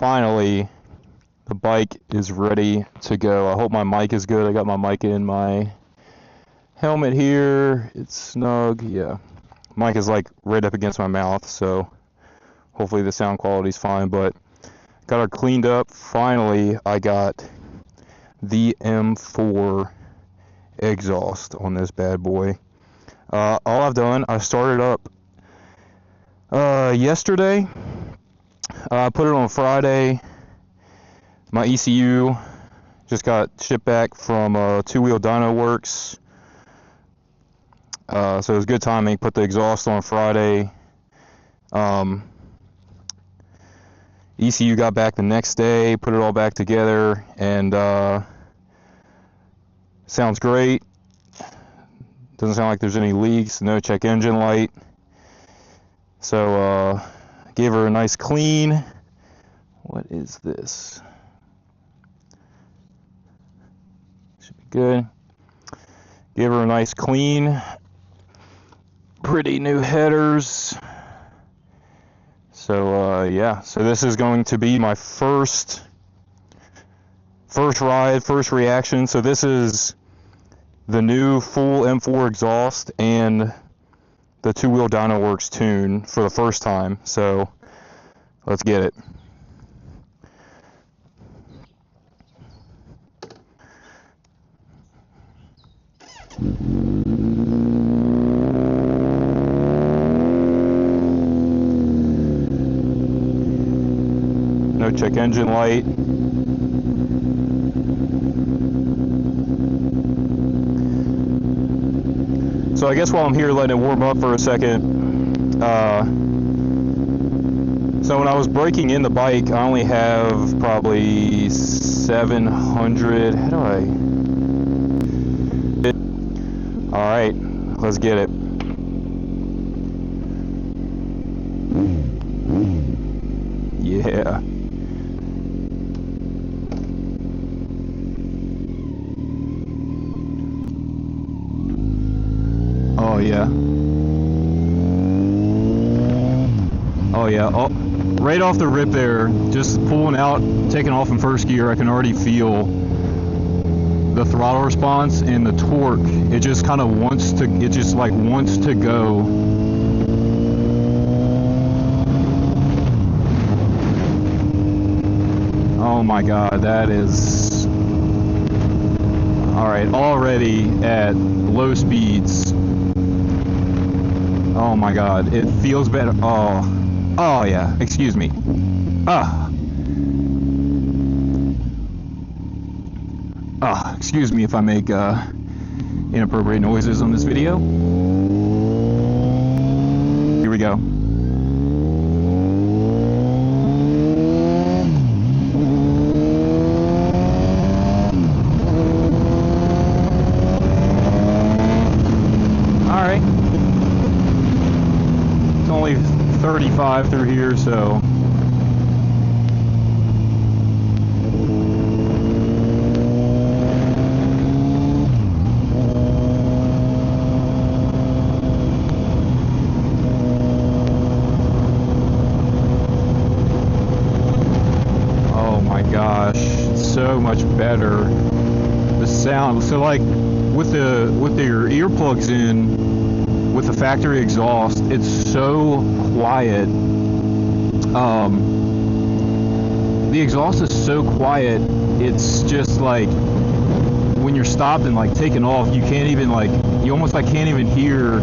finally, the bike is ready to go. I hope my mic is good. I got my mic in my helmet here. It's snug. Yeah. Mic is like right up against my mouth, so hopefully the sound quality is fine. But got her cleaned up. Finally, I got the M4 exhaust on this bad boy. All I've done, I started up yesterday. I put it on Friday. My ECU just got shipped back from Two-Wheel Dyno Works. So it was good timing. Put the exhaust on Friday. ECU got back the next day. Put it all back together, and sounds great. Doesn't sound like there's any leaks. No check engine light. So gave her a nice clean. What is this? Should be good. Gave her a nice clean. Pretty new headers. So yeah, so this is going to be my first ride, first reaction. So this is the new full M4 exhaust and the Two-Wheel Dyno Works tune for the first time. So let's get it. No check engine light. So I guess while I'm here letting it warm up for a second, so when I was breaking in the bike, I only have probably 700, how do I? Alright, let's get it. Yeah. Oh yeah. Oh yeah. Oh, right off the rip there, just pulling out, taking off in first gear, I can already feel the throttle response and the torque. It just kind of wants to, it just like wants to go. Oh my God, that is, all right, already at low speeds. Oh my God, it feels better. Oh yeah, excuse me. Excuse me if I make inappropriate noises on this video. Here we go. Alright. It's only 35 through here, so gosh, so much better. The sound, so like with your earplugs in with the factory exhaust, it's so quiet. The exhaust is so quiet, it's just like when you're stopped and like taking off, you can't even like, you almost like can't even hear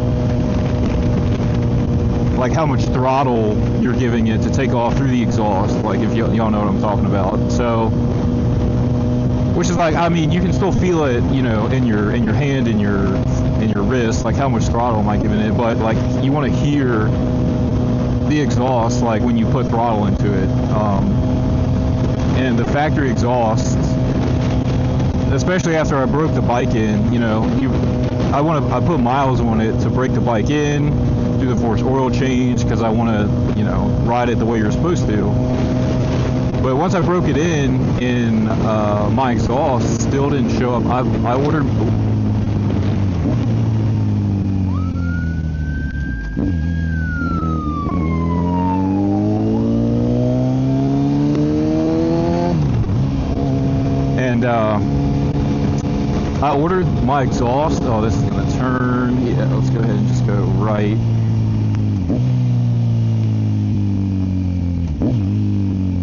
like how much throttle you're giving it to take off through the exhaust, like if y'all know what I'm talking about. So, which is like, I mean, you can still feel it, you know, in your hand, in your wrist, like how much throttle am I giving it, but like you want to hear the exhaust like when you put throttle into it. And the factory exhaust, especially after I broke the bike in, you know, I put miles on it to break the bike in, do the forced oil change, because I want to, you know, ride it the way you're supposed to. But once I broke it in my exhaust still didn't show up. I ordered. And I ordered my exhaust. Oh, this is gonna turn. Yeah, let's go ahead and just go right.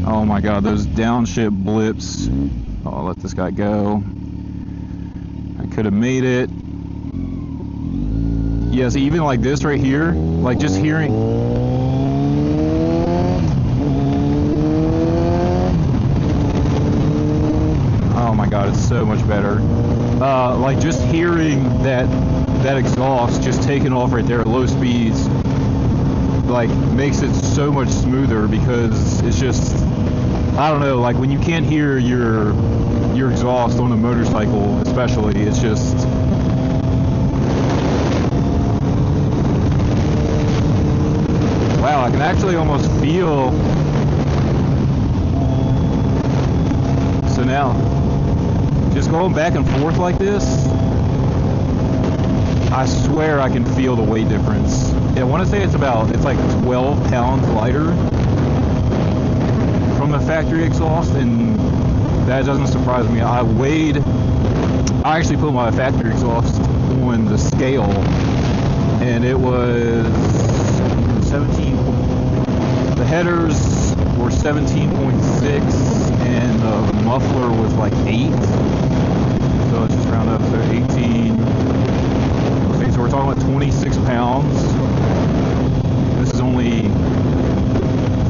Oh my god, those downshift blips. Oh, I'll let this guy go. I could have made it. Yes, even like this right here, like just hearing. Oh my god, it's so much better. Like just hearing that exhaust just taking off right there at low speeds, like makes it so much smoother, because it's just, I don't know, like when you can't hear your exhaust on a motorcycle especially, it's just, wow, I can actually almost feel. So now, just going back and forth like this, I swear I can feel the weight difference. I want to say it's like 12 pounds lighter from the factory exhaust, and that doesn't surprise me. I actually put my factory exhaust on the scale, and it was 17. The headers were 17.6, and the muffler was like 8. So let's just round up to 18. Okay, so we're talking about 26 pounds. This is only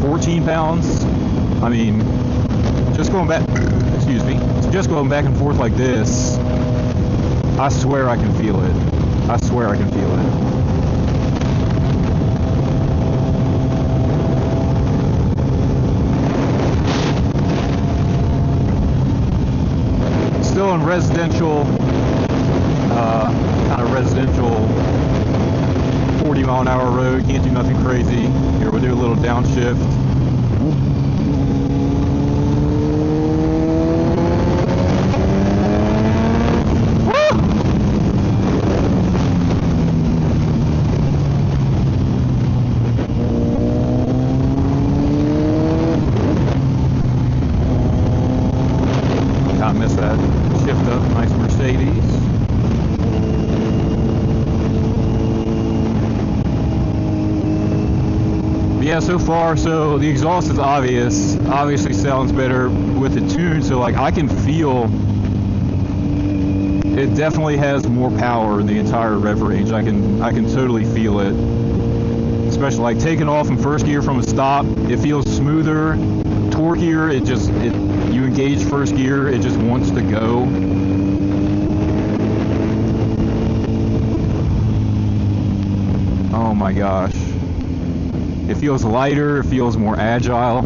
14 pounds. I mean, just going back, excuse me, just going back and forth like this, I swear I can feel it. I swear I can feel it. Still in residential, kind of residential 40-mile-an-hour road. Can't do nothing crazy. Here, we'll do a little downshift. I missed that shift up, nice Mercedes. But yeah, so far, so the exhaust is obviously sounds better with the tune, so like I can feel it definitely has more power in the entire rev range. I can totally feel it. Especially like taking off in first gear from a stop, it feels smoother. Torquier, you engage first gear, it just wants to go. Oh my gosh. It feels lighter, it feels more agile.